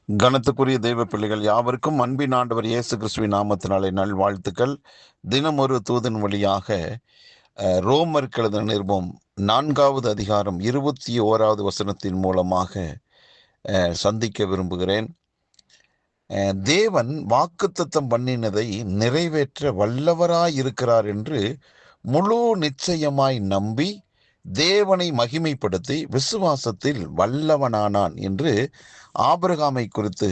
கனத்துக்குரிய தெய்வ பிள்ளைகள் யாவருக்கும் அன்பின் ஆண்டவர் இயேசு கிறிஸ்துவின் நாமத்தினாலே நல்வாழ்த்துக்கள். தினம் ஒரு தூதன் வழியாக ரோமருக்கு எழுதின நிருபம் 4வது அதிகாரம் 21வது வசனத்தின் மூலமாக சந்திக்க விரும்புகிறேன். தேவன் வாக்குத்தத்தம் பண்ணினதை நிறைவேற்ற வல்லவராயிருக்கிறார் என்று முழு நிச்சயமாய் நம்பி தேவனை மகிமைப்படுத்தி விசுவாசத்தில் வல்லவனானான் என்று ஆபிரகாமை குறித்து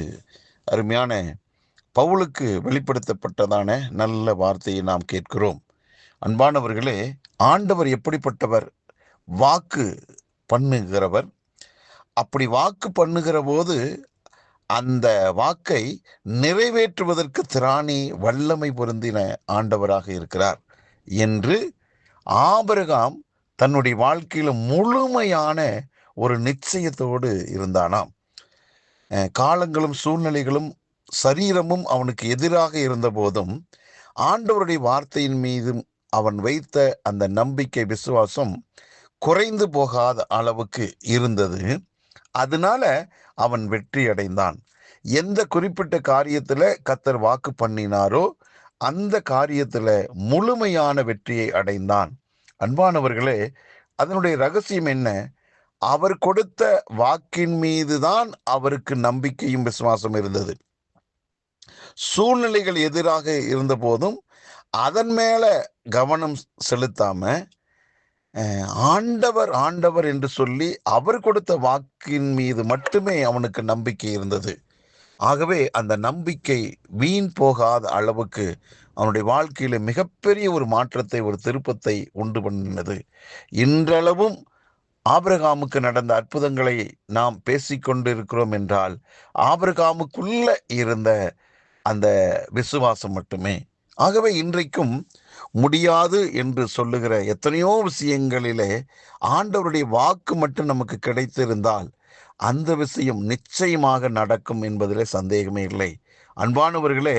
அருமையான பவுலுக்கு வெளிப்படுத்தப்பட்டதான நல்ல வார்த்தையை நாம் கேட்கிறோம். அன்பானவர்களே, ஆண்டவர் எப்படிப்பட்டவர்? வாக்கு பண்ணுகிறவர். அப்படி வாக்கு பண்ணுகிற போது அந்த வாக்கை நிறைவேற்றுவதற்கு திராணி வல்லமை பொருந்தின ஆண்டவராக இருக்கிறார் என்று ஆபிரகாம் தன்னுடைய வாழ்க்கையில் முழுமையான ஒரு நிச்சயத்தோடு இருந்தானாம். காலங்களும் சூழ்நிலைகளும் சரீரமும் அவனுக்கு எதிராக இருந்த போதும் ஆண்டவருடைய வார்த்தையின் மீதும் அவன் வைத்த அந்த நம்பிக்கை, விசுவாசம் குறைந்து போகாத அளவுக்கு இருந்தது. அதனால அவன் வெற்றி அடைந்தான். எந்த குறிப்பிட்ட காரியத்தில் கர்த்தர் வாக்கு பண்ணினாரோ அந்த காரியத்தில் முழுமையான வெற்றியை அடைந்தான். அன்பானவர்களே, அதனுடைய ரகசியம் என்ன? அவர் கொடுத்த வாக்கின் மீதுதான் அவருக்கு நம்பிக்கையும் விசுவாசம் இருந்தது. சூழ்நிலைகள் எதிராக இருந்த போதும் அதன் மேல கவனம் செலுத்தாம ஆண்டவர் ஆண்டவர் என்று சொல்லி அவர் கொடுத்த வாக்கின் மீது மட்டுமே அவனுக்கு நம்பிக்கை இருந்தது. ஆகவே அந்த நம்பிக்கை வீண் போகாத அளவுக்கு அவனுடைய வாழ்க்கையில மிகப்பெரிய ஒரு மாற்றத்தை, ஒரு திருப்பத்தை உண்டு பண்ணினது. இன்றளவும் ஆபிரகாமுக்கு நடந்த அற்புதங்களை நாம் பேசிக்கொண்டிருக்கிறோம் என்றால் ஆபிரகாமுக்குள்ள இருந்த அந்த விசுவாசம் மட்டுமே. ஆகவே இன்றைக்கும் முடியாது என்று சொல்லுகிற எத்தனையோ விஷயங்களிலே ஆண்டவருடைய வாக்கு மட்டும் நமக்கு கிடைத்திருந்தால் அந்த விஷயம் நிச்சயமாக நடக்கும் என்பதிலே சந்தேகமே இல்லை. அன்பானவர்களே,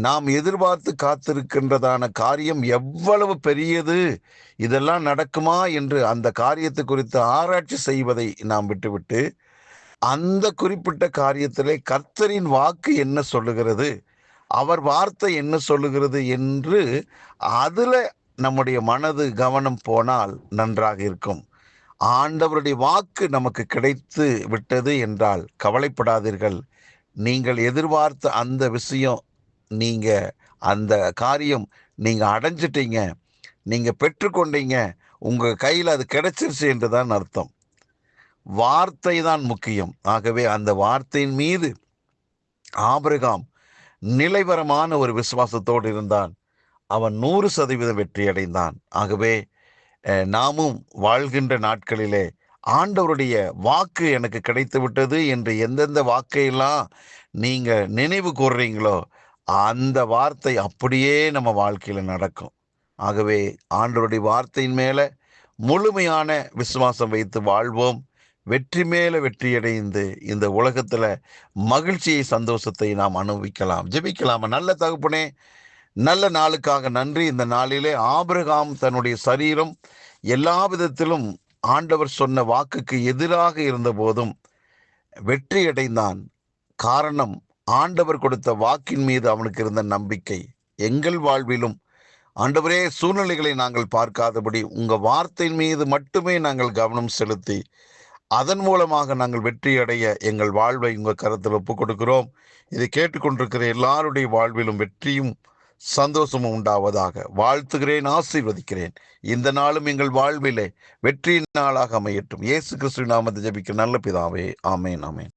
நாம் எதிர்பார்த்து காத்திருக்கின்றதான காரியம் எவ்வளவு பெரியது, இதெல்லாம் நடக்குமா என்று அந்த காரியத்தை குறித்து ஆராய்ச்சி செய்வதை நாம் விட்டுவிட்டு அந்த குறிப்பிட்ட காரியத்திலே கர்த்தரின் வாக்கு என்ன சொல்லுகிறது, அவர் வார்த்தை என்ன சொல்லுகிறது என்று அதில் நம்முடைய மனது கவனம் போனால் நன்றாக இருக்கும். ஆண்டவருடைய வாக்கு நமக்கு கிடைத்து விட்டது என்றால் கவலைப்படாதீர்கள். நீங்கள் எதிர்பார்த்த அந்த விஷயம், நீங்கள் அந்த காரியம் நீங்கள் அடைஞ்சிட்டீங்க, நீங்கள் பெற்றுக்கொண்டீங்க, உங்கள் கையில் அது கிடைச்சிருச்சு என்று தான் அர்த்தம். வார்த்தை தான் முக்கியம். ஆகவே அந்த வார்த்தையின் மீது ஆபிரகாம் நிலைவரமான ஒரு விசுவாசத்தோடு இருந்தான். அவன் 100% வெற்றி அடைந்தான். ஆகவே நாமும் வாழ்கின்ற நாட்களிலே ஆண்டவருடைய வாக்கு எனக்கு கிடைத்து விட்டது என்று எந்தெந்த வாக்கையெல்லாம் நீங்க நினைவு கூறுறீங்களோ அந்த வார்த்தை அப்படியே நம்ம வாழ்க்கையில நடக்கும். ஆகவே ஆண்டவருடைய வார்த்தையின் மேல முழுமையான விசுவாசம் வைத்து வாழ்வோம். வெற்றி மேல வெற்றியடைந்து இந்த உலகத்துல மகிழ்ச்சியை, சந்தோஷத்தை நாம் அனுபவிக்கலாம். ஜெபிக்கலாமா? நல்ல தகப்பனே, நல்ல நாளுக்காக நன்றி. இந்த நாளிலே ஆபிரகாம் தன்னுடைய சரீரம் எல்லா விதத்திலும் ஆண்டவர் சொன்ன வாக்குக்கு எதிராக இருந்த போதும் வெற்றி அடைந்தான். காரணம், ஆண்டவர் கொடுத்த வாக்கின் மீது அவனுக்கு இருந்த நம்பிக்கை. எங்கள் வாழ்விலும் ஆண்டவரே, சூழ்நிலைகளை நாங்கள் பார்க்காதபடி உங்க வார்த்தையின் மீது மட்டுமே நாங்கள் கவனம் செலுத்தி அதன் மூலமாக நாங்கள் வெற்றி அடைய எங்கள் வாழ்வை உங்கள் கரத்தில் ஒப்புக் கொடுக்கிறோம். இதை கேட்டுக்கொண்டிருக்கிற எல்லாருடைய வாழ்விலும் வெற்றியும் சந்தோஷமும் உண்டாவதாக வாழ்த்துகிறேன், ஆசீர்வதிக்கிறேன். இந்த நாளும் எங்கள் வாழ்விலே வெற்றியின் நாளாக அமையட்டும். இயேசு கிறிஸ்துவின் நாமத்தை ஜெபிக்க நல்ல பிதாவே, ஆமேன், ஆமேன்.